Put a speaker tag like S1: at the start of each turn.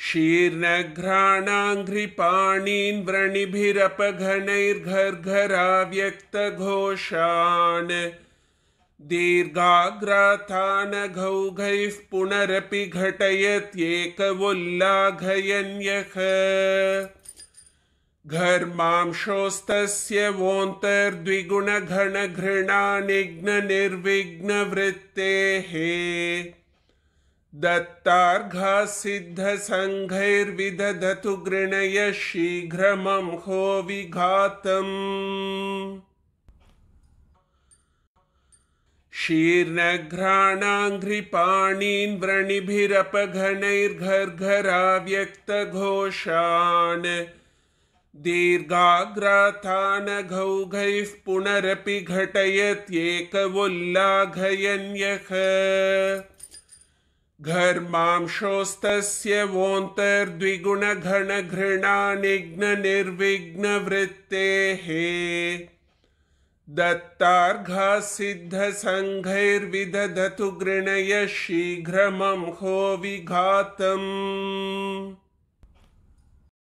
S1: शीर्णघ्राणाङ्घ्रिपाणीन् व्रणिभिरपघनैर्घर्घराव्यक्तघोषान् दीर्घाग्राथानघौघैः पुनरपि घटयत्येकवोल्लाघयन्यः घर्मांशोस्तस्य वोऽन्तर्द्विगुणघनघृणानिघ्ननिर्विघ्नवृत्तेः दत्तार्घाः सिद्धसङ्घैर्विदधतु गृणयः शीघ्रमंहो विघातम् शीर्णघ्राणाङ्घ्रिपाणीन् व्रणिभिरपघनैर्घर्घराव्यक्तघोषान् दीर्घाग्राथानघौघैः पुनरपि घटयत्येकवोल्लाघयन्यः घर्मांशोस्तस्य वोऽन्तर्द्विगुणघनघृणानिघ्ननिर्विघ्नवृत्तेः दत्तार्घाः सिद्धसङ्घैर्विदधतु गृणयः शीघ्रमंहो विघातम्।